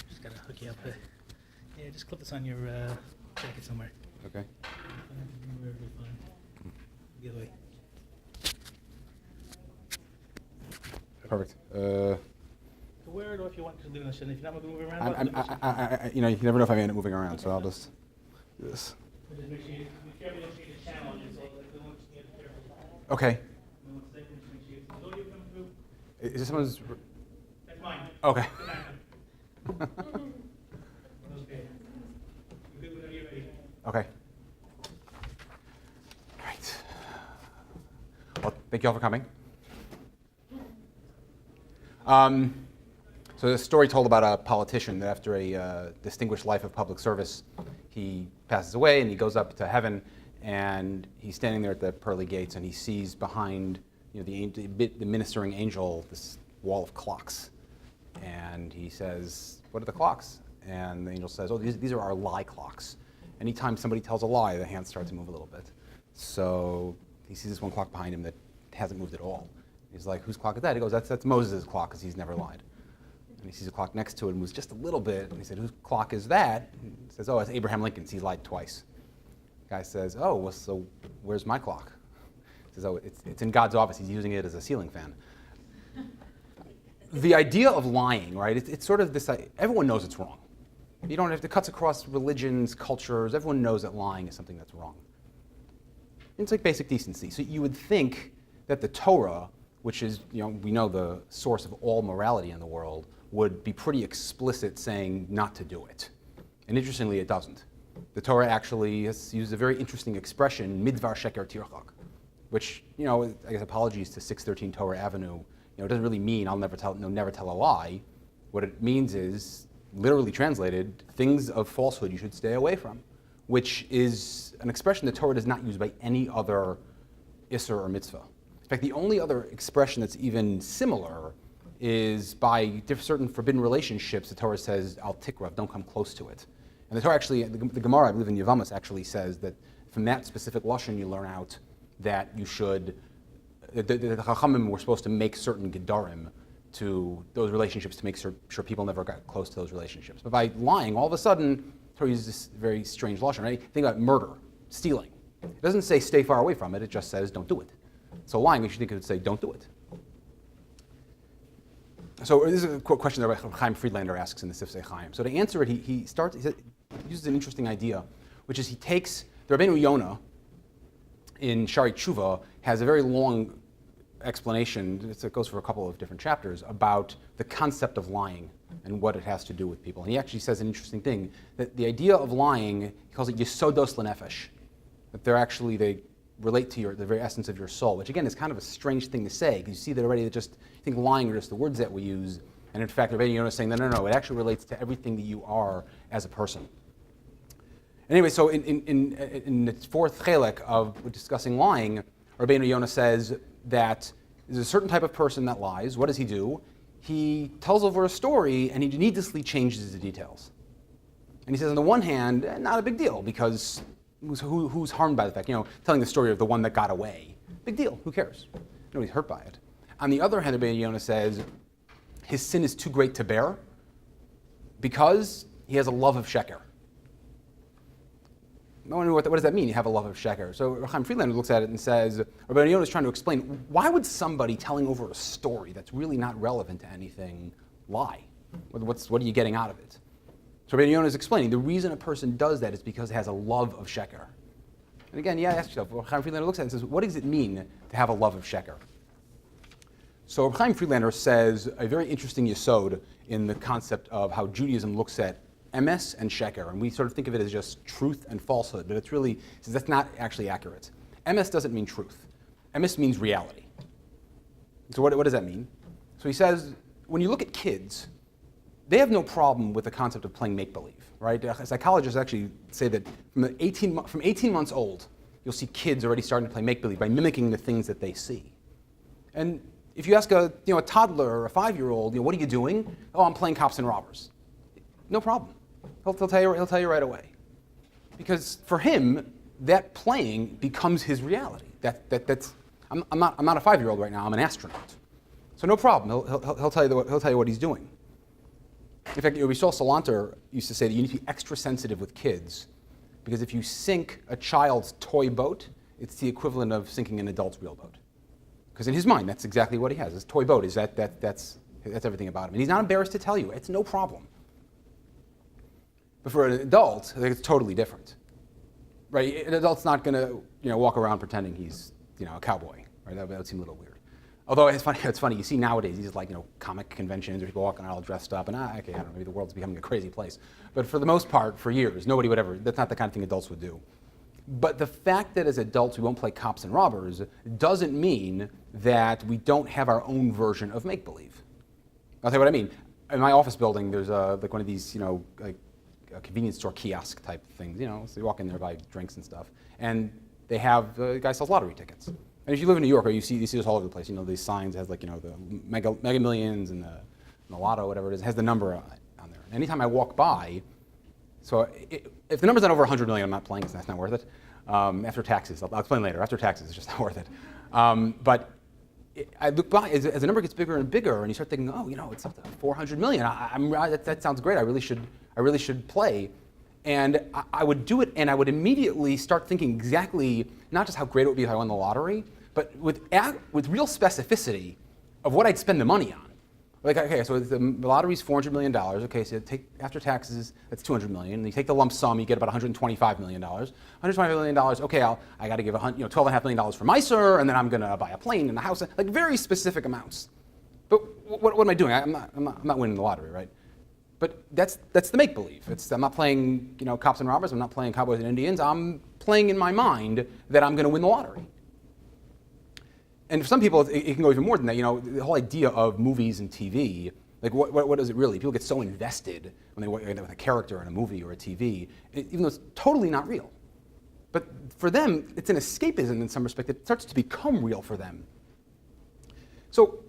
Just gotta hook you up. Yeah, just clip this on your jacket somewhere. Okay. Wherever you find. The other way. Perfect. Wear it, or if you want to leave it in the shed. If you're not moving around, you never know if I may end up moving around, so I'll just do this. just make sure you be careful you don't change the channel on you, so like, don't you have to be careful. Okay. And one second, just make sure you see the coming through. Is this someone's? That's mine. Okay. Okay. You're good whenever you're ready. Okay. All right. Well, thank you all for coming. So there's a story told about a politician that after a distinguished life of public service, he passes away and he goes up to heaven, and he's standing there at the pearly gates, and he sees behind the ministering angel this wall of clocks, and he says, "What are the clocks?" And the angel says, "Oh, these are our lie clocks. Anytime somebody tells a lie, the hands start to move a little bit." So he sees this one clock behind him that hasn't moved at all. He's like, "Whose clock is that?" He goes, "That's Moses' clock, because he's never lied." And he sees a clock next to it and moves just a little bit. And he said, "Whose clock is that?" And he says, "Oh, it's Abraham Lincoln's. He lied twice." The guy says, "Oh, well, so where's my clock?" He says, "Oh, it's in God's office. He's using it as a ceiling fan." The idea of lying, right? It's sort of this. Everyone knows it's wrong. You don't have to cuts across religions, cultures. Everyone knows that lying is something that's wrong. It's like basic decency. So you would think that the Torah, which is, we know the source of all morality in the world, would be pretty explicit saying not to do it. And interestingly, it doesn't. The Torah actually has used a very interesting expression, midvar sheker tirchak, which, I guess apologies to 613 Torah Avenue, it doesn't really mean I'll never tell a lie. What it means is, literally translated, things of falsehood you should stay away from, which is an expression the Torah does not use by any other Isser or mitzvah. In fact, the only other expression that's even similar is by certain forbidden relationships. The Torah says, "Al tikrav," don't come close to it. And the Torah actually, the Gemara, I believe in Yevamos, actually says that from that specific lashon you learn out that you should, the Chachamim were supposed to make certain gedarim to those relationships to make sure people never got close to those relationships. But by lying, all of a sudden, Torah uses this very strange lashon. Right? Think about murder, stealing. It doesn't say stay far away from it. It just says don't do it. So lying, you should think it would say don't do it. So this is a question that Chaim Friedlander asks in the Sifsei Chaim. So to answer it, he uses an interesting idea, which is he takes the Rabbeinu Yonah in Shari Tshuva has a very long explanation. It goes for a couple of different chapters about the concept of lying and what it has to do with people. And he actually says an interesting thing, that the idea of lying, he calls it yesodos lenefesh, that they relate to the very essence of your soul, which again is kind of a strange thing to say, because you see that already, you think lying are just the words that we use, and in fact, Rabbi Yonah is saying, no, it actually relates to everything that you are as a person. Anyway, so in the fourth chelek of discussing lying, Rabbi Yonah says that there's a certain type of person that lies. What does he do? He tells over a story, and he needlessly changes the details. And he says, on the one hand, not a big deal, because who's harmed by the fact, telling the story of the one that got away? Big deal, who cares? Nobody's hurt by it. On the other hand, Rabbi Yonah says, his sin is too great to bear because he has a love of sheker. I wonder what does that mean, you have a love of sheker? So Chaim Friedlander looks at it and says, Rabbi Yonah is trying to explain, why would somebody telling over a story that's really not relevant to anything lie? What are you getting out of it? So Rabbi Yonah is explaining, the reason a person does that is because it has a love of sheker. And again, ask yourself, Chaim Friedlander looks at it and says, what does it mean to have a love of sheker? So Chaim Friedlander says a very interesting yesod in the concept of how Judaism looks at emes and sheker, and we sort of think of it as just truth and falsehood, but it's really, says that's not actually accurate. Emes doesn't mean truth. Emes means reality. So what does that mean? So he says, when you look at kids, they have no problem with the concept of playing make-believe, right? Psychologists actually say that from 18 months old, you'll see kids already starting to play make-believe by mimicking the things that they see. And if you ask a toddler or a 5-year-old, what are you doing? Oh, I'm playing cops and robbers. No problem. He'll tell you right away. Because for him, that playing becomes his reality. I'm not a 5-year-old right now. I'm an astronaut. So no problem. He'll tell you what he's doing. In fact, we saw Salanter used to say that you need to be extra sensitive with kids, because if you sink a child's toy boat, it's the equivalent of sinking an adult's real boat. Because in his mind, that's exactly what he has. His toy boat is that's everything about him, and he's not embarrassed to tell you. It's no problem. But for an adult, I think it's totally different, right? An adult's not going to walk around pretending he's a cowboy, right? That would seem a little weird. Although it's funny. You see nowadays these like comic conventions where people walking out all dressed up, and okay, I don't know, maybe the world's becoming a crazy place. But for the most part, for years, nobody would ever. That's not the kind of thing adults would do. But the fact that as adults we won't play cops and robbers doesn't mean that we don't have our own version of make-believe. I'll tell you what I mean. In my office building, there's like one of these like a convenience store kiosk type things. So you walk in there, buy drinks and stuff, and they have the guy sells lottery tickets. And if you live in New York, you see this all over the place. These signs has like the Mega Millions and the Lotto, whatever it is, it has the number on there. And anytime I walk by, so if the number's not over 100 million, I'm not playing. So that's not worth it. After taxes, I'll explain later. After taxes, it's just not worth it. But I look by as the number gets bigger and bigger, and you start thinking, it's up to 400 million. That sounds great. I really should play. And I would do it, and I would immediately start thinking exactly not just how great it would be if I won the lottery, but with real specificity of what I'd spend the money on. Like, okay, so the lottery's $400 million. Okay, so take after taxes, that's $200 million. And you take the lump sum, you get about $125 million. $125 million. Okay, I got to give $12.5 million for Meiser, and then I'm going to buy a plane and a house. Like very specific amounts. But what am I doing? I'm not winning the lottery, right? But that's the make-believe. I'm not playing cops and robbers. I'm not playing cowboys and Indians. I'm playing in my mind that I'm going to win the lottery. And for some people, it can go even more than that. The whole idea of movies and TV, like what is it really? People get so invested when they work with a character in a movie or a TV, even though it's totally not real. But for them, it's an escapism in some respect. It starts to become real for them. So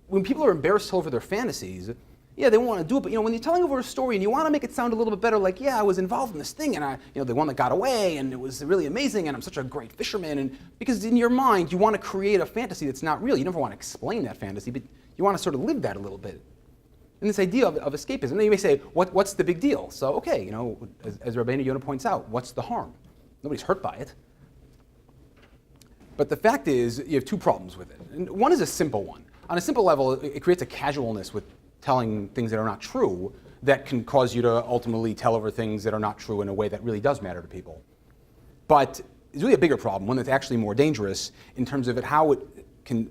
when people are embarrassed over their fantasies, yeah, they want to do it, but when you're telling over a story and you want to make it sound a little bit better, like, yeah, I was involved in this thing, and the one that got away, and it was really amazing, and I'm such a great fisherman, and because in your mind you want to create a fantasy that's not real. You never want to explain that fantasy, but you want to sort of live that a little bit. And this idea of escapism. Now you may say, what's the big deal? So okay, as Rabbi Yonah points out, what's the harm? Nobody's hurt by it. But the fact is, you have two problems with it. And one is a simple one. On a simple level, it creates a casualness with telling things that are not true that can cause you to ultimately tell over things that are not true in a way that really does matter to people. But it's really a bigger problem, one that's actually more dangerous in terms of how it can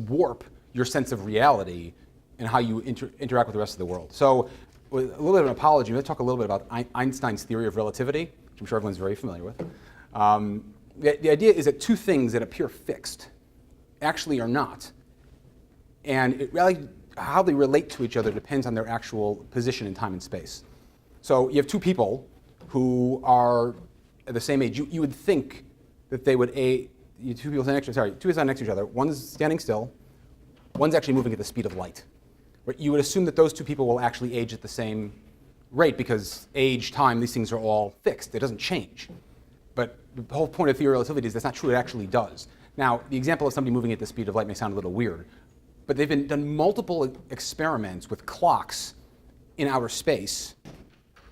warp your sense of reality and how you interact with the rest of the world. So with a little bit of an apology, I'm going to talk a little bit about Einstein's theory of relativity, which I'm sure everyone's very familiar with. The idea is that two things that appear fixed actually are not. And how they relate to each other depends on their actual position in time and space. So you have two people who are at the same age. You would think that they would two people standing next to each other. One's standing still. One's actually moving at the speed of light. Right? You would assume that those two people will actually age at the same rate because age, time, these things are all fixed. It doesn't change. But the whole point of theory of relativity is that's not true. It actually does. Now, the example of somebody moving at the speed of light may sound a little weird, but they've done multiple experiments with clocks in outer space.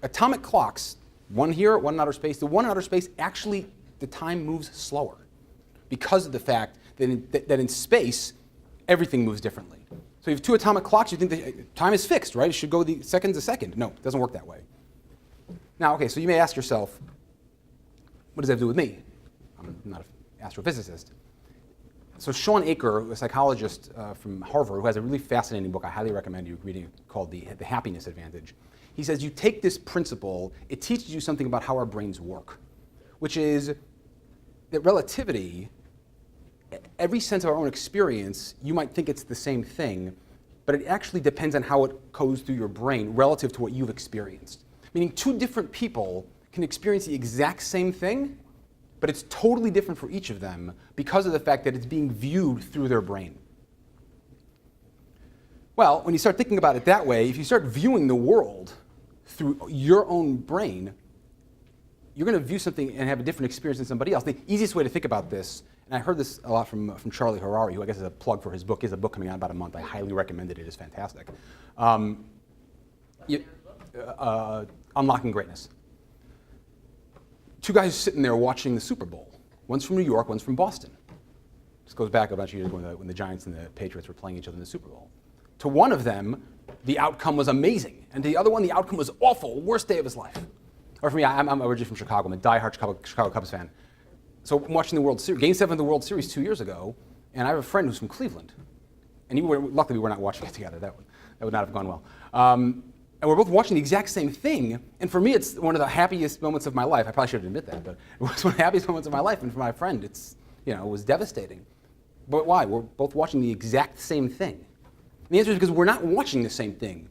Atomic clocks, one here, one in outer space. The one in outer space, actually, the time moves slower because of the fact that in space, everything moves differently. So you have two atomic clocks, you think that time is fixed, right? It should go the seconds a second. No, it doesn't work that way. Now, okay, so you may ask yourself, what does that have to do with me? I'm not an astrophysicist. So Sean Aker, a psychologist from Harvard, who has a really fascinating book I highly recommend you reading called The Happiness Advantage. He says you take this principle, it teaches you something about how our brains work, which is that relativity, every sense of our own experience, you might think it's the same thing, but it actually depends on how it goes through your brain relative to what you've experienced. Meaning two different people can experience the exact same thing, but it's totally different for each of them because of the fact that it's being viewed through their brain. Well, when you start thinking about it that way, if you start viewing the world through your own brain, you're going to view something and have a different experience than somebody else. The easiest way to think about this, and I heard this a lot from Charlie Harari, who I guess is a plug for his book. He has a book coming out in about a month. I highly recommend it. It is fantastic. Unlocking Greatness. Two guys sitting there watching the Super Bowl. One's from New York, one's from Boston. This goes back a bunch of years when the Giants and the Patriots were playing each other in the Super Bowl. To one of them, the outcome was amazing. And to the other one, the outcome was awful, worst day of his life. Or for me, I'm originally from Chicago. I'm a diehard Chicago Cubs fan. So I'm watching the World Series, Game 7 of the World Series 2 years ago, and I have a friend who's from Cleveland. And luckily we were not watching it together. That would not have gone well. And we're both watching the exact same thing. And for me, it's one of the happiest moments of my life. I probably shouldn't admit that, but it was one of the happiest moments of my life. And for my friend, it was devastating. But why? We're both watching the exact same thing. And the answer is because we're not watching the same thing.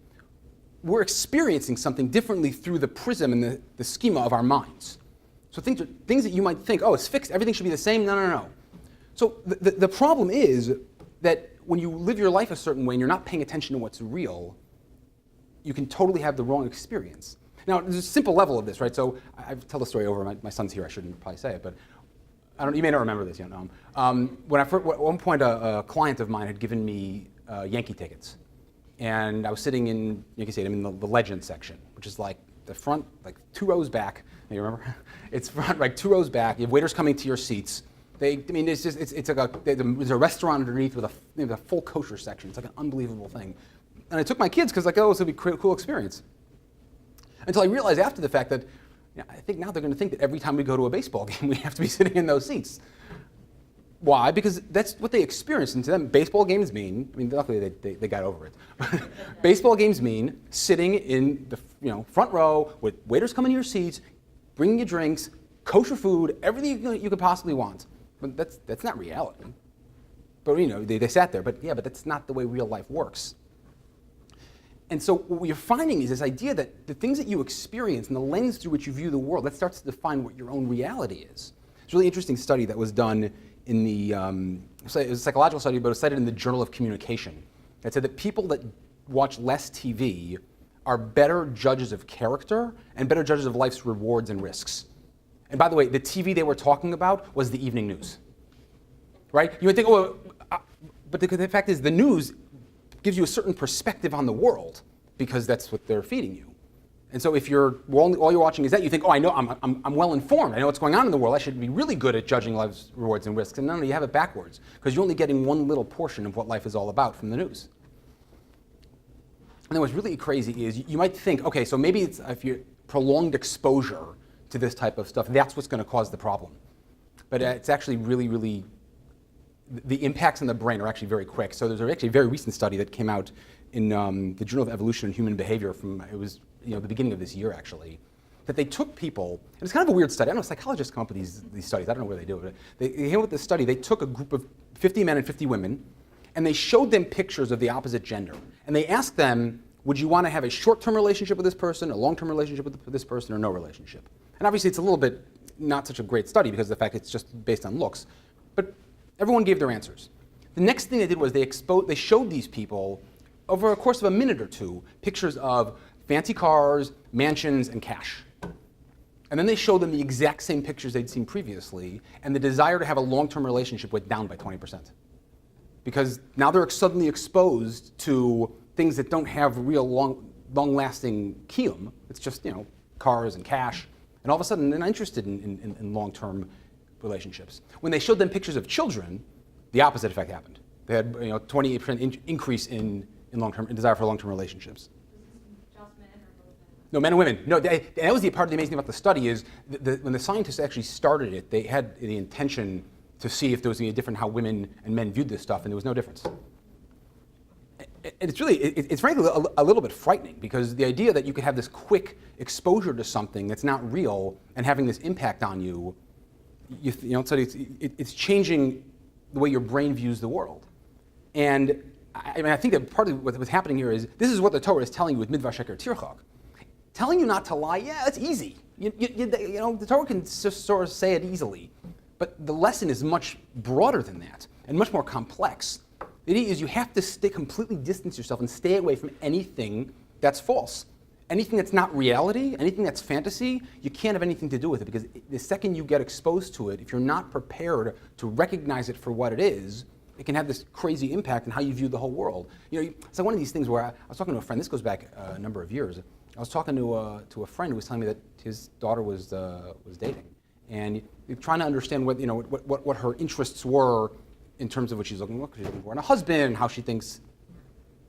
We're experiencing something differently through the prism and the schema of our minds. So things that you might think, oh, it's fixed, everything should be the same. No. So the problem is that when you live your life a certain way and you're not paying attention to what's real, you can totally have the wrong experience. Now, there's a simple level of this, right? So I've told the story over. My son's here. I shouldn't probably say it, but you may not remember this yet. When at one point, a client of mine had given me Yankee tickets, and I was sitting in Yankee Stadium in the Legends section, which is like the front, like 2 rows back. You remember? It's front, like 2 rows back. You have waiters coming to your seats. It's like there's a restaurant underneath with a full kosher section. It's like an unbelievable thing. And I took my kids because this will be a cool experience. Until I realized after the fact that I think now they're going to think that every time we go to a baseball game, we have to be sitting in those seats. Why? Because that's what they experience. And to them, baseball games mean, luckily they got over it. Baseball games mean sitting in the front row with waiters coming to your seats, bringing you drinks, kosher food, everything you could possibly want. But that's not reality. But they sat there. But that's not the way real life works. And so what you're finding is this idea that the things that you experience and the lens through which you view the world, that starts to define what your own reality is. It's a really interesting study that was done in it was a psychological study, but it was cited in the Journal of Communication. That said that people that watch less TV are better judges of character and better judges of life's rewards and risks. And by the way, the TV they were talking about was the evening news, right? You would think, but the fact is the news gives you a certain perspective on the world because that's what they're feeding you. And so if all you're watching is that, you think, I know, I'm well informed. I know what's going on in the world. I should be really good at judging life's rewards and risks. And no, you have it backwards because you're only getting one little portion of what life is all about from the news. And then what's really crazy is you might think, okay, so maybe it's if you prolonged exposure to this type of stuff, that's what's going to cause the problem. But it's actually really, the impacts on the brain are actually very quick. So there's actually a very recent study that came out in the Journal of Evolution and Human Behavior it was the beginning of this year actually, that they took people, and it's kind of a weird study. I don't know, psychologists come up with these studies. I don't know where they do it. They came up with this study. They took a group of 50 men and 50 women, and they showed them pictures of the opposite gender. And they asked them, would you want to have a short-term relationship with this person, a long-term relationship with this person, or no relationship? And obviously it's a little bit not such a great study because of the fact it's just based on looks. But everyone gave their answers. The next thing they did was they showed these people, over a course of a minute or two, pictures of fancy cars, mansions, and cash. And then they showed them the exact same pictures they'd seen previously, and the desire to have a long-term relationship went down by 20%. Because now they're suddenly exposed to things that don't have real long-lasting kiyum. It's just, cars and cash. And all of a sudden, they're not interested in long-term relationships. When they showed them pictures of children, the opposite effect happened. They had 28% increase in desire for long-term relationships. Just men or both men? No, men and women. No, that was the part of the amazing thing about the study is when the scientists actually started it, they had the intention to see if there was going to be a different how women and men viewed this stuff, and there was no difference. And it's frankly a little bit frightening because the idea that you could have this quick exposure to something that's not real and having this impact on you, it's changing the way your brain views the world. And I think that part of what's happening here is this is what the Torah is telling you with midvar sheker tirchak. Telling you not to lie, that's easy. The Torah can just sort of say it easily. But the lesson is much broader than that and much more complex. The idea is you have to completely distance yourself and stay away from anything that's false. anything that's not reality, anything that's fantasy, you can't have anything to do with it, because the second you get exposed to it, if you're not prepared to recognize it for what it is, it can have this crazy impact on how you view the whole world. It's like one of these things where I was talking to a friend, this goes back a number of years. I was talking to a friend who was telling me that his daughter was dating, and trying to understand what her interests were in terms of what she's looking for in a husband, how she thinks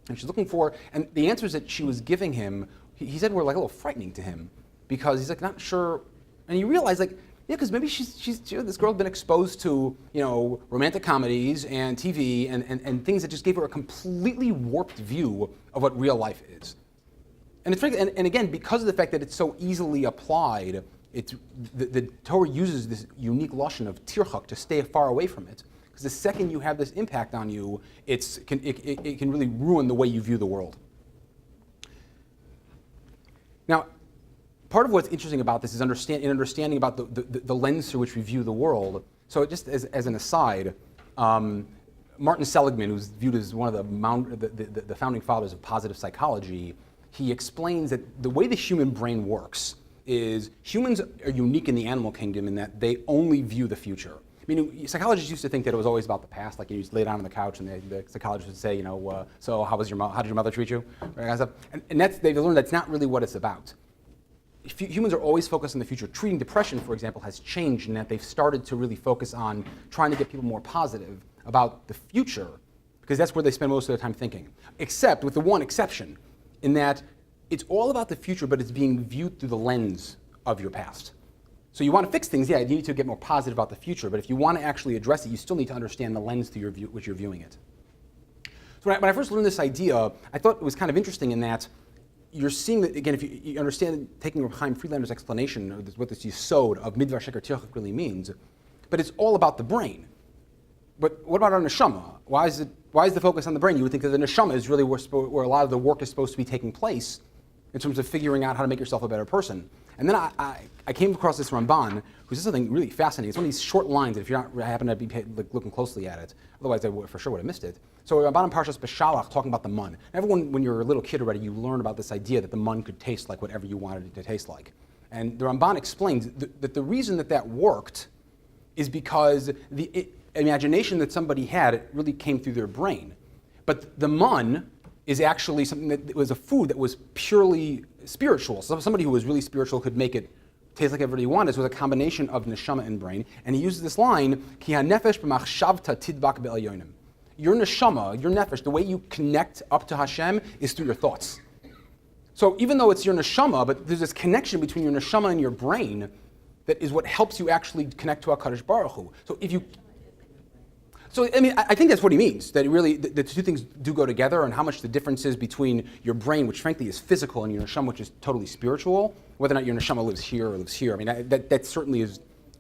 and she's looking for. And the answers that she was giving him, he said were like a little frightening to him, because he's like not sure, and he realized like, yeah, because maybe this girl's been exposed to romantic comedies and TV and things that just gave her a completely warped view of what real life is. And and again, because of the fact that it's so easily applied, the Torah uses this unique lashon of tirchak, to stay far away from it. Because the second you have this impact on you, it can really ruin the way you view the world. Now, part of what's interesting about this is understanding about the lens through which we view the world. So just as an aside, Martin Seligman, who's viewed as one of the founding fathers of positive psychology, he explains that the way the human brain works is humans are unique in the animal kingdom in that they only view the future. Meaning, psychologists used to think that it was always about the past. Like you just lay down on the couch and the psychologist would say, so how did your mother treat you? And they've learned that's not really what it's about. Humans are always focused on the future. Treating depression, for example, has changed in that they've started to really focus on trying to get people more positive about the future, because that's where they spend most of their time thinking. Except with the one exception, in that it's all about the future, but it's being viewed through the lens of your past. So you want to fix things, yeah, you need to get more positive about the future, but if you want to actually address it, you still need to understand the lens through which you're viewing it. So when I first learned this idea, I thought it was kind of interesting in that you're seeing that, again, if you understand taking Reb Chaim Friedlander's explanation of what this yesod of midvar sheker tirchak really means, but it's all about the brain. But what about our neshama? Why is the focus on the brain? You would think that the neshama is really where a lot of the work is supposed to be taking place in terms of figuring out how to make yourself a better person. And then I came across this Ramban, who says something really fascinating. It's one of these short lines that if you're not happen to be looking closely at it, otherwise I for sure would have missed it. So Ramban in Parshas Beshalach talking about the mun. Everyone, when you're a little kid already, you learn about this idea that the mun could taste like whatever you wanted it to taste like. And the Ramban explains that the reason that worked is because the imagination that somebody had, it really came through their brain. But the mun is actually something that was a food that was purely spiritual. So somebody who was really spiritual could make it taste like everybody wanted. So it was a combination of neshama and brain. And he uses this line, Ki ha-nefesh b'machshavta tidbak be'elyonim. Your neshama, your nefesh, the way you connect up to Hashem is through your thoughts. So even though it's your neshama, but there's this connection between your neshama and your brain that is what helps you actually connect to HaKadosh Baruch Hu. So, I mean, I think that's what he means, that really, the two things do go together, and how much the difference is between your brain, which frankly is physical, and your neshama, which is totally spiritual, whether or not your neshama lives here or lives here. I mean, that certainly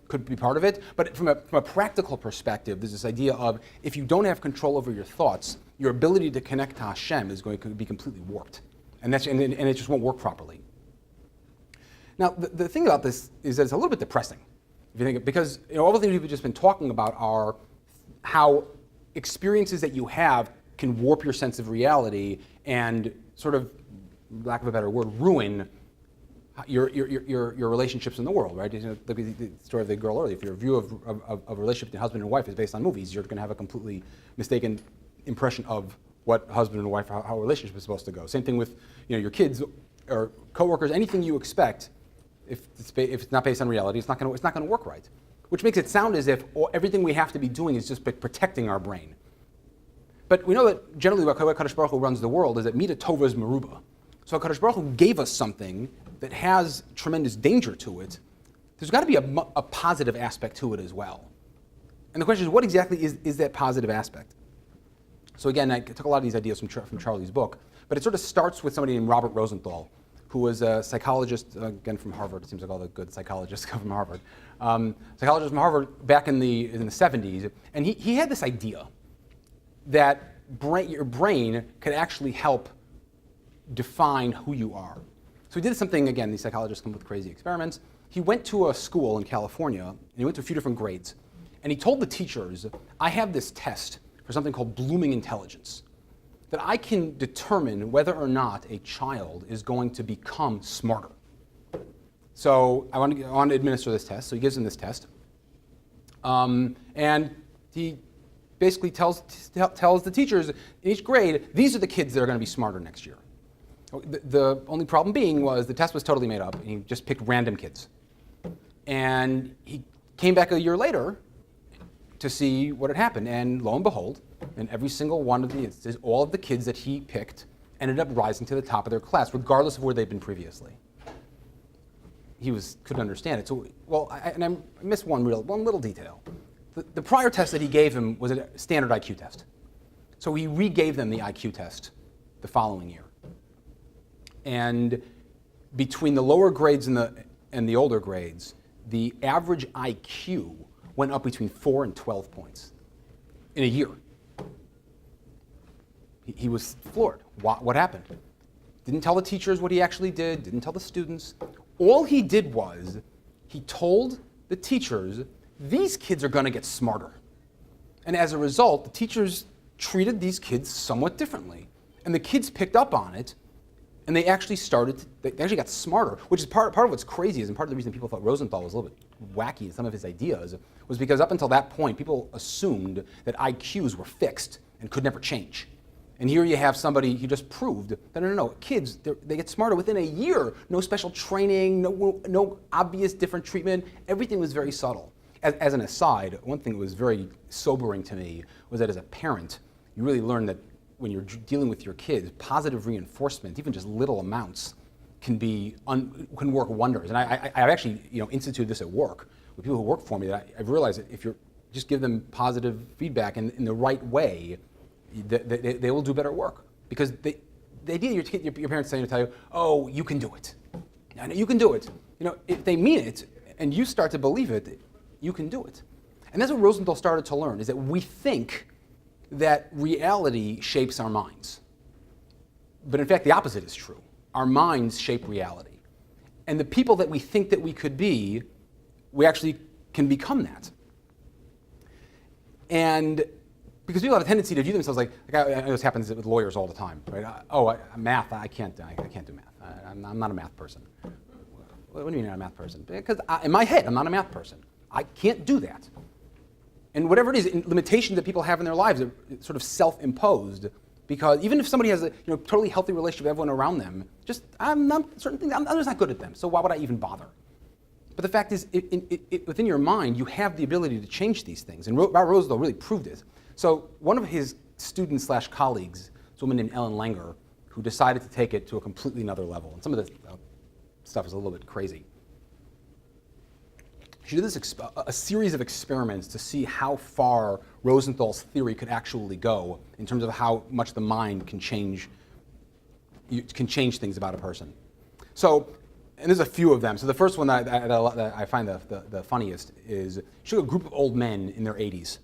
could be part of it. But from a practical perspective, there's this idea of if you don't have control over your thoughts, your ability to connect to Hashem is going to be completely warped. And it just won't work properly. Now, the thing about this is that it's a little bit depressing, if you think, because all the things we've just been talking about are how experiences that you have can warp your sense of reality and sort of, lack of a better word, ruin your relationships in the world, right? The story of the girl earlier. If your view of a relationship between husband and wife is based on movies, you're going to have a completely mistaken impression of what husband and wife, how a relationship is supposed to go. Same thing with your kids or coworkers. Anything you expect, if it's not based on reality, it's not going to work right. Which makes it sound as if everything we have to be doing is just protecting our brain. But we know that generally what HaKadosh Baruch Hu runs the world is that Mida Tova is Meruba. So HaKadosh Baruch Hu gave us something that has tremendous danger to it. There's got to be a positive aspect to it as well. And the question is, what exactly is that positive aspect? So again, I took a lot of these ideas from Charlie's book, but it sort of starts with somebody named Robert Rosenthal, who was a psychologist, again from Harvard. It seems like all the good psychologists come from Harvard. Psychologist from Harvard back in the 70s, and he had this idea that your brain could actually help define who you are. So he did something, again, these psychologists come with crazy experiments. He went to a school in California, and he went to a few different grades, and he told the teachers, I have this test for something called blooming intelligence. that I can determine whether or not a child is going to become smarter. So I want to administer this test. So he gives him this test. And he basically tells the teachers in each grade, these are the kids that are going to be smarter next year. The only problem being was the test was totally made up, and he just picked random kids. And he came back a year later to see what had happened, and lo and behold, in every single one of the instances, all of the kids that he picked ended up rising to the top of their class, regardless of where they'd been previously. He couldn't understand it. So, I missed one little detail. The prior test that he gave him was a standard IQ test. So he re-gave them the IQ test the following year. And between the lower grades and the older grades, the average IQ went up between 4 and 12 points in a year. He was floored. What happened? Didn't tell the teachers what he actually did, didn't tell the students. All he did was he told the teachers, these kids are going to get smarter. And as a result, the teachers treated these kids somewhat differently. And the kids picked up on it, and they actually got smarter, which is part of what's crazy is, and part of the reason people thought Rosenthal was a little bit wacky in some of his ideas, was because up until that point, people assumed that IQs were fixed and could never change. And here you have somebody who just proved that no, kids, they get smarter within a year. No special training, no obvious different treatment. Everything was very subtle. As an aside, one thing that was very sobering to me was that as a parent, you really learn that when you're dealing with your kids, positive reinforcement, even just little amounts, can work wonders. And I've actually instituted this at work with people who work for me. That I've realized that if you just give them positive feedback in the right way, they will do better work. Because the idea your parents saying to tell you, oh, you can do it. I know you can do it. If they mean it and you start to believe it, you can do it. And that's what Rosenthal started to learn, is that we think that reality shapes our minds. But in fact, the opposite is true. Our minds shape reality. And the people that we think that we could be, we actually can become that. And because people have a tendency to view themselves like I know this happens with lawyers all the time, right? Math, I can't do math. I'm not a math person. What do you mean you're not a math person? Because in my head, I'm not a math person. I can't do that. And whatever it is, limitations that people have in their lives are sort of self-imposed, because even if somebody has a totally healthy relationship with everyone around them, I'm just not good at them, so why would I even bother? But the fact is, within your mind, you have the ability to change these things, and Rosenthal really proved it. So one of his students/colleagues, is a woman named Ellen Langer, who decided to take it to a completely another level, and some of the stuff is a little bit crazy. She did a series of experiments to see how far Rosenthal's theory could actually go in terms of how much the mind can change things about a person. So, and there's a few of them. So the first one that I find the funniest is she took a group of old men in their 80s,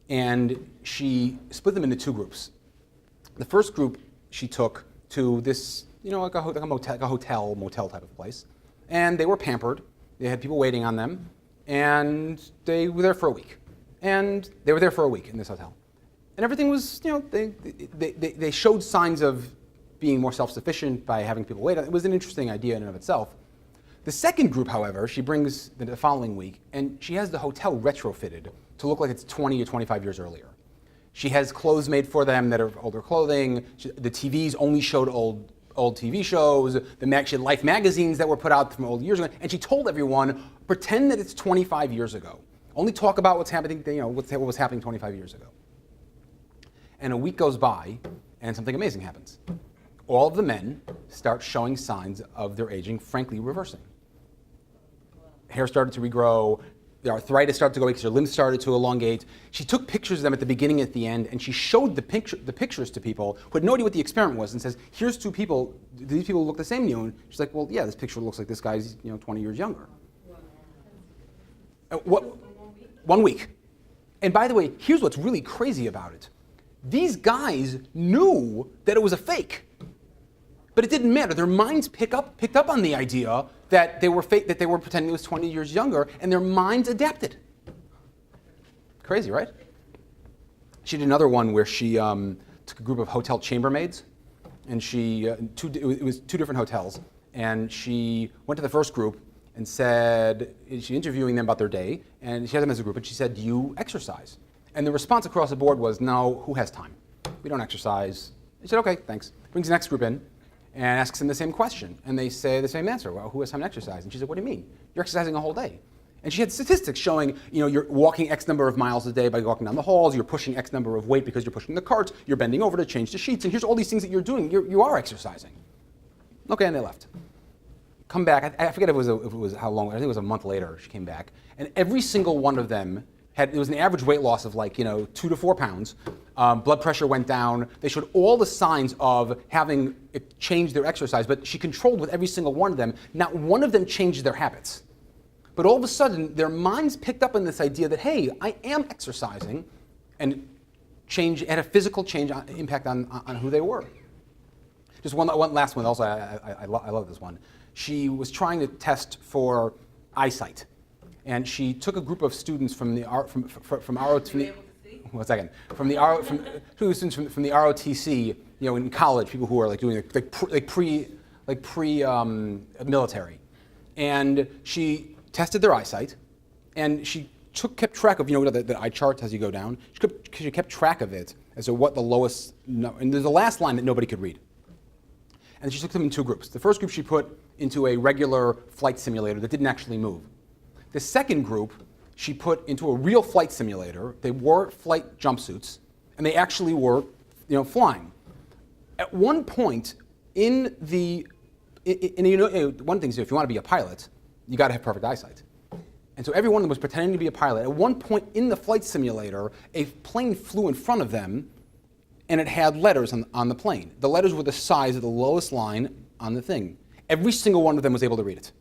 and she split them into two groups. The first group she took to this, like a hotel, motel type of place, and they were pampered. They had people waiting on them. And they were there for a week. And they were there for a week in this hotel. And everything was, they showed signs of being more self-sufficient by having people wait. It was an interesting idea in and of itself. The second group, however, she brings the following week, and she has the hotel retrofitted to look like it's 20 or 25 years earlier. She has clothes made for them that are older clothing. The TVs only showed old TV shows. She had Life magazines that were put out from old years ago. And she told everyone, pretend that it's 25 years ago. Only talk about what's happening, what was happening 25 years ago. And a week goes by, and something amazing happens. All of the men start showing signs of their aging, frankly, reversing. Hair started to regrow. The arthritis started to go away because their limbs started to elongate. She took pictures of them at the beginning and at the end, and she showed the pictures to people who had no idea what the experiment was, and says, here's two people, do these people look the same to you? And she's like, well, yeah, this picture looks like this guy's 20 years younger. 1 week. And by the way, here's what's really crazy about it. These guys knew that it was a fake. But it didn't matter. Their minds picked up on the idea that they were fake, that they were pretending it was 20 years younger, and their minds adapted. Crazy, right? She did another one where she took a group of hotel chambermaids, and it was two different hotels, and she went to the first group and said, she's interviewing them about their day, and she had them as a group, and she said, do you exercise? And the response across the board was, no, who has time? We don't exercise. She said, okay, thanks. Brings the next group in and asks them the same question, and they say the same answer. Well, who has time to exercise? And she said, what do you mean? You're exercising a whole day. And she had statistics showing, you're walking X number of miles a day by walking down the halls, you're pushing X number of weight because you're pushing the carts, you're bending over to change the sheets, and here's all these things that you're doing. You are exercising. Okay, and they left. Come back, I forget if it was how long, I think it was a month later she came back, and every single one of them it was an average weight loss of 2 to 4 pounds. Blood pressure went down. They showed all the signs of having changed their exercise, but she controlled with every single one of them. Not one of them changed their habits. But all of a sudden, their minds picked up on this idea that, hey, I am exercising, and had a physical impact on who they were. Just one last one. Also, I love this one. She was trying to test for eyesight. And she took a group of students from the ROTC, in college, people who are doing military, and she tested their eyesight, and she kept track of the eye chart as you go down. She kept track of it as to what the lowest, and there's a last line that nobody could read. And she took them in two groups. The first group she put into a regular flight simulator that didn't actually move. The second group, she put into a real flight simulator. They wore flight jumpsuits, and they actually were, flying. At one point, one thing is, if you want to be a pilot, you got to have perfect eyesight. And so every one of them was pretending to be a pilot. At one point in the flight simulator, a plane flew in front of them, and it had letters on the plane. The letters were the size of the lowest line on the thing. Every single one of them was able to read it.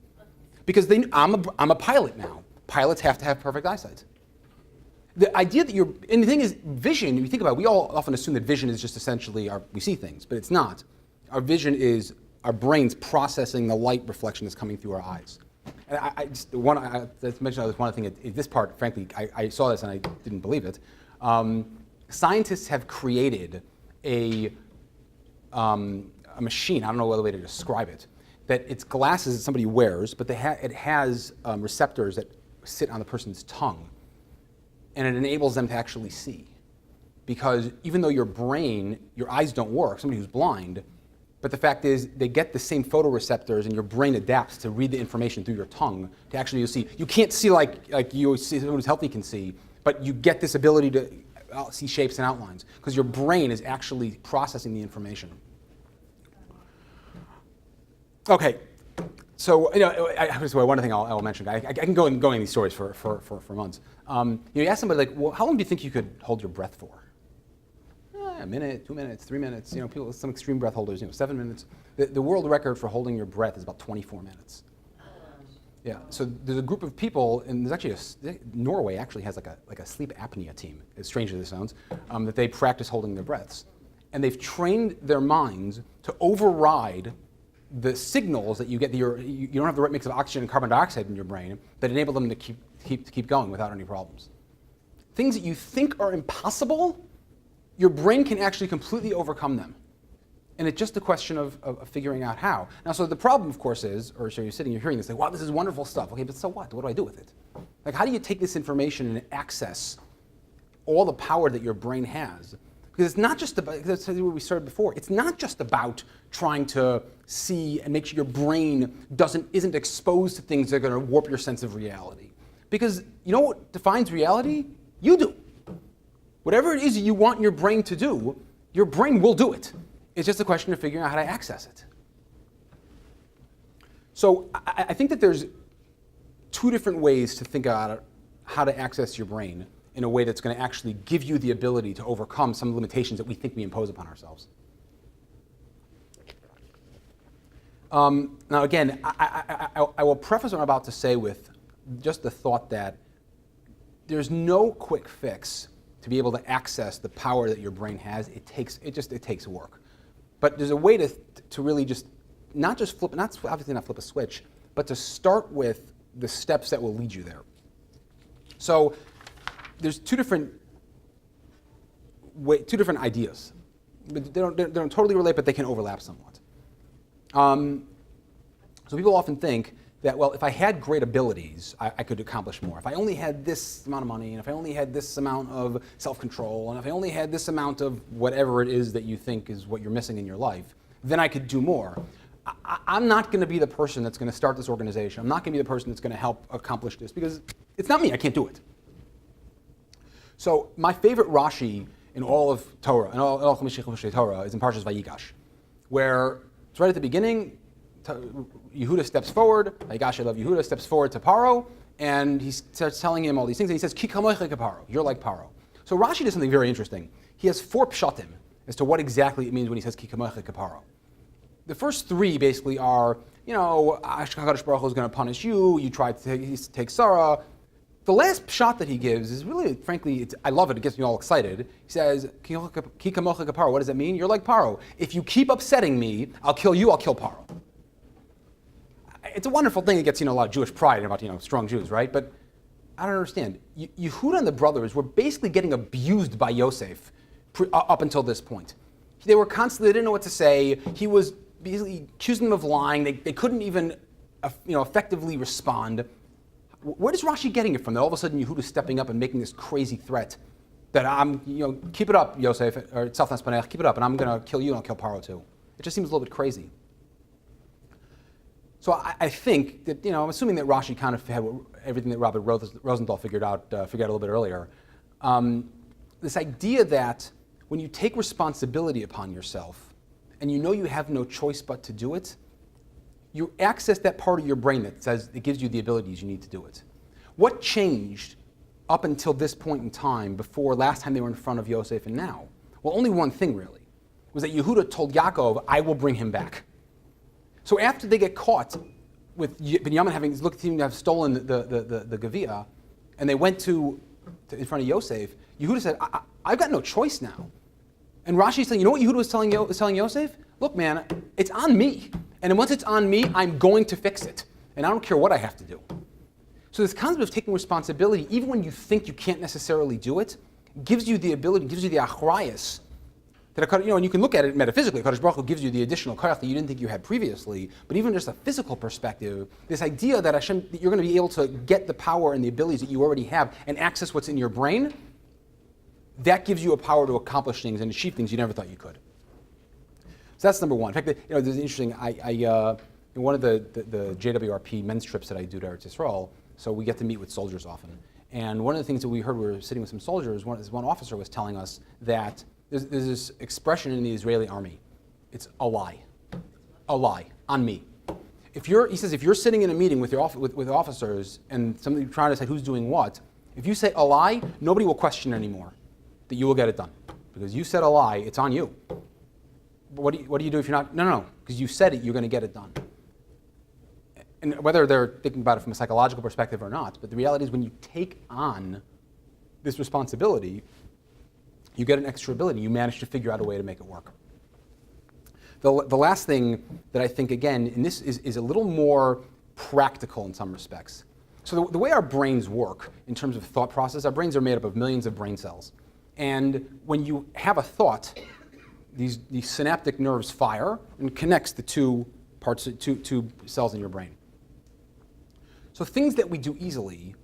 Because I'm a pilot now. Pilots have to have perfect eyesight. The idea that and the thing is, vision, if you think about it, we all often assume that vision is just essentially we see things, but it's not. Our vision is our brains processing the light reflection that's coming through our eyes. And let's mention this one thing, this part, frankly, I saw this and I didn't believe it. Scientists have created a machine, I don't know what other way to describe it, that it's glasses that somebody wears, but it has receptors that sit on the person's tongue, and it enables them to actually see. Because even though your eyes don't work, somebody who's blind, but the fact is they get the same photoreceptors and your brain adapts to read the information through your tongue to actually see. You can't see like you see someone who's healthy can see, but you get this ability to see shapes and outlines because your brain is actually processing the information. Okay, so one thing I'll mention. I can go in these stories for months. You ask somebody well, how long do you think you could hold your breath for? A minute, 2 minutes, 3 minutes. People, some extreme breath holders, 7 minutes. The world record for holding your breath is about 24 minutes. Yeah. So there's a group of people, and there's actually Norway actually has like a sleep apnea team. As strange as it sounds, that they practice holding their breaths, and they've trained their minds to override the signals that you get. You don't have the right mix of oxygen and carbon dioxide in your brain that enable them to keep going without any problems. Things that you think are impossible, your brain can actually completely overcome them. And it's just a question of figuring out how. Now, so the problem, of course, is, or so you're hearing this, wow, this is wonderful stuff. Okay, but so what? What do I do with it? How do you take this information and access all the power that your brain has? Because it's not just about, that's where we started before, it's not just about trying to see and make sure your brain isn't exposed to things that are going to warp your sense of reality. Because you know what defines reality? You do. Whatever it is you want your brain to do, your brain will do it. It's just a question of figuring out how to access it. So I think that there's two different ways to think about how to access your brain in a way that's going to actually give you the ability to overcome some limitations that we think we impose upon ourselves. Now again, I will preface what I'm about to say with just the thought that there's no quick fix to be able to access the power that your brain has. It takes work. But there's a way to really just obviously not flip a switch, but to start with the steps that will lead you there. So there's two different ideas. they don't totally relate, but they can overlap somewhat. So people often think that, well, if I had great abilities, I could accomplish more. If I only had this amount of money, and if I only had this amount of self-control, and if I only had this amount of whatever it is that you think is what you're missing in your life, then I could do more. I'm not going to be the person that's going to start this organization. I'm not going to be the person that's going to help accomplish this because it's not me. I can't do it. So my favorite Rashi in all of Torah, and all of Torah, is in Parshas Vayigash, where it's right at the beginning. Yehuda steps forward. Vayigash, I love Yehuda, steps forward to Paro, and he starts telling him all these things. And he says, "Ki kamocha kaparo," you're like Paro. So Rashi does something very interesting. He has 4 pshatim as to what exactly it means when he says "Ki kamocha kaparo." The first 3 basically are, HaKadosh Baruch Hu is going to punish you. You tried to take Sarah. The last shot that he gives is really, frankly, I love it. It gets me all excited. He says, "Ki kamocha kaparo." What does that mean? You're like Paro. If you keep upsetting me, I'll kill you. I'll kill Paro. It's a wonderful thing. It gets a lot of Jewish pride about strong Jews, right? But I don't understand. Yehuda and the brothers were basically getting abused by Yosef up until this point. They were constantly, they didn't know what to say. He was basically accusing them of lying. They couldn't even effectively respond. Where does Rashi getting it from? That all of a sudden Yehuda is stepping up and making this crazy threat that keep it up, Yosef, or Tzaf Naspanech, keep it up, and I'm going to kill you and I'll kill Paro too. It just seems a little bit crazy. So I think that, I'm assuming that Rashi kind of had everything that Rabbi Rosenthal figured out a little bit earlier. This idea that when you take responsibility upon yourself and you have no choice but to do it, you access that part of your brain that says it gives you the abilities you need to do it. What changed up until this point in time, before last time they were in front of Yosef and now? Well, only one thing really, was that Yehuda told Yaakov, "I will bring him back." So after they get caught with Binyamin having to have stolen the Gevia, and they went to in front of Yosef, Yehuda said, "I've got no choice now." And Rashi's saying, you know what Yehuda was telling Yosef? Look, man, it's on me. And once it's on me, I'm going to fix it. And I don't care what I have to do. So this concept of taking responsibility, even when you think you can't necessarily do it, gives you the ability, gives you the achrayus. And you can look at it metaphysically. Kadosh Baruch Hu gives you the additional koyach that you didn't think you had previously. But even just a physical perspective, this idea that Hashem, that you're going to be able to get the power and the abilities that you already have and access what's in your brain, that gives you a power to accomplish things and achieve things you never thought you could. So that's number one. In fact, there's interesting. In one of the JWRP men's trips that I do to Eretz Yisrael, so we get to meet with soldiers often. And one of the things that we heard, we were sitting with some soldiers. One officer was telling us that there's this expression in the Israeli army. It's a lie on me. He says if you're sitting in a meeting with officers and somebody trying to decide who's doing what, if you say a lie, nobody will question anymore that you will get it done because you said a lie. It's on you. But what do you do if you're not? No, because you said it, you're going to get it done. And whether they're thinking about it from a psychological perspective or not, but the reality is when you take on this responsibility, you get an extra ability. You manage to figure out a way to make it work. The last thing that I think, again, and this is a little more practical in some respects. So the way our brains work in terms of thought process, our brains are made up of millions of brain cells. And when you have a thought, these synaptic nerves fire and connects the two cells in your brain. So things that we do easily,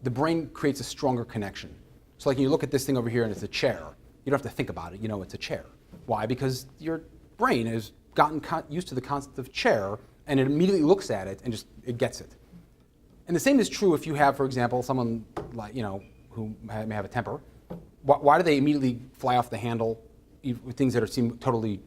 the brain creates a stronger connection. So like you look at this thing over here and it's a chair. You don't have to think about it. You know it's a chair. Why? Because your brain has gotten used to the concept of chair and it immediately looks at it and it gets it. And the same is true if you have, for example, someone like who may have a temper. Why do they immediately fly off the handle with things that seem totally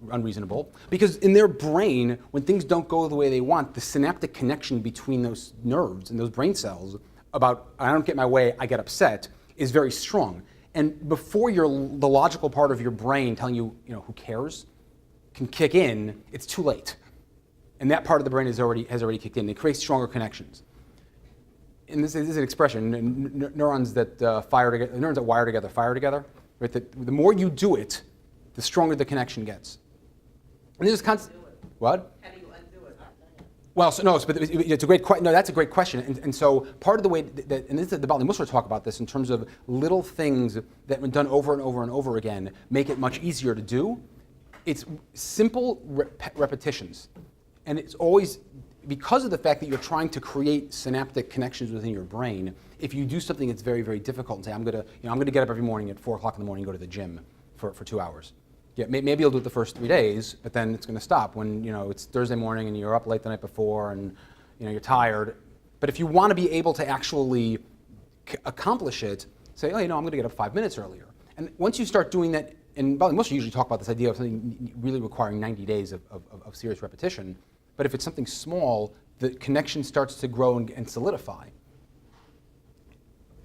unreasonable? Because in their brain, when things don't go the way they want, the synaptic connection between those nerves and those brain cells about I don't get my way, I get upset, is very strong. And before the logical part of your brain telling you, who cares, can kick in, it's too late. And that part of the brain has already kicked in. It creates stronger connections. And this is an expression, neurons that fire together, neurons that wire together, fire together. Right? The more you do it, the stronger the connection gets. And this is what? How do you undo it? Well, so, no, but it's a great question. No, that's a great question. And so part of the way that, and this is the Bali Musar talk about this in terms of little things that when done over and over and over again make it much easier to do. It's simple repetitions. And it's always, because of the fact that you're trying to create synaptic connections within your brain, if you do something that's very, very difficult and say, I'm gonna get up every morning at 4 o'clock in the morning and go to the gym for 2 hours. Yeah, maybe you'll do it the first 3 days, but then it's going to stop when it's Thursday morning and you're up late the night before and you're tired. But if you want to be able to actually accomplish it, say, I'm going to get up 5 minutes earlier. And once you start doing that, and most usually talk about this idea of something really requiring 90 days of serious repetition. But if it's something small, the connection starts to grow and solidify.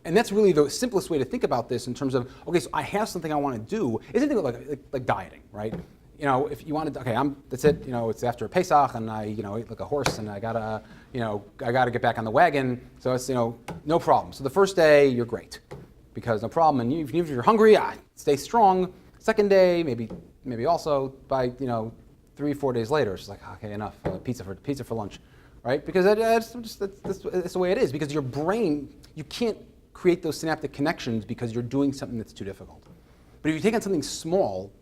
And that's really the simplest way to think about this in terms of, okay, so I have something I want to do. Isn't it like dieting, right? If you wanted, that's it. It's after Pesach, and I, eat like a horse, and I gotta get back on the wagon. So it's, no problem. So the first day you're great, because no problem. And even if you're hungry, stay strong. Second day, maybe also by 3-4 days later, it's like, okay, enough. Pizza for lunch, right? Because that's the way it is. Because your brain, you can't create those synaptic connections because you're doing something that's too difficult. But if you take on something small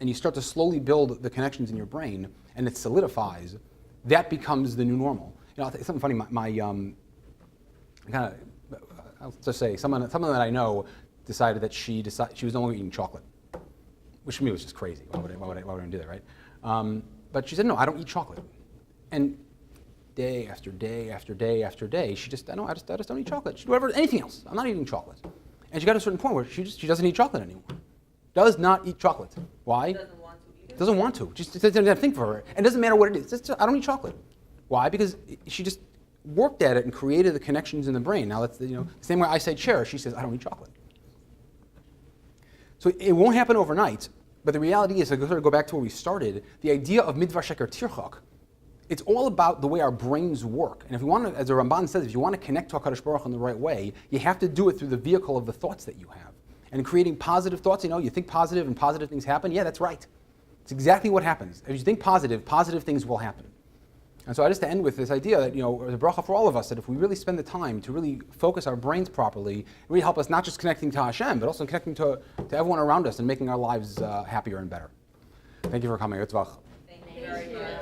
and you start to slowly build the connections in your brain and it solidifies, that becomes the new normal. Something funny. I'll just say someone that I know decided that she was no longer eating chocolate, which for me was just crazy. Why would I do that, right? But she said, no, I don't eat chocolate. And day after day after day after day, she just, I just don't eat chocolate. She do anything else. I'm not eating chocolate. And she got to a certain point where she doesn't eat chocolate anymore. Does not eat chocolate. Why? Doesn't want to either. Doesn't want to. Just doesn't have to think for her. And it doesn't matter what it is. Just, I don't eat chocolate. Why? Because she just worked at it and created the connections in the brain. Now that's the same way I say cherish. She says I don't eat chocolate. So it won't happen overnight. But the reality is, to sort of go back to where we started, the idea of midvar sheker tirchak. It's all about the way our brains work. And if you want to, as the Ramban says, if you want to connect to HaKadosh Baruch Hu in the right way, you have to do it through the vehicle of the thoughts that you have. And creating positive thoughts, you think positive and positive things happen. Yeah, that's right. It's exactly what happens. If you think positive, positive things will happen. And so I just to end with this idea that, the bracha for all of us, that if we really spend the time to really focus our brains properly, it really help us not just connecting to Hashem, but also connecting to everyone around us and making our lives happier and better. Thank you for coming. Thank you very much.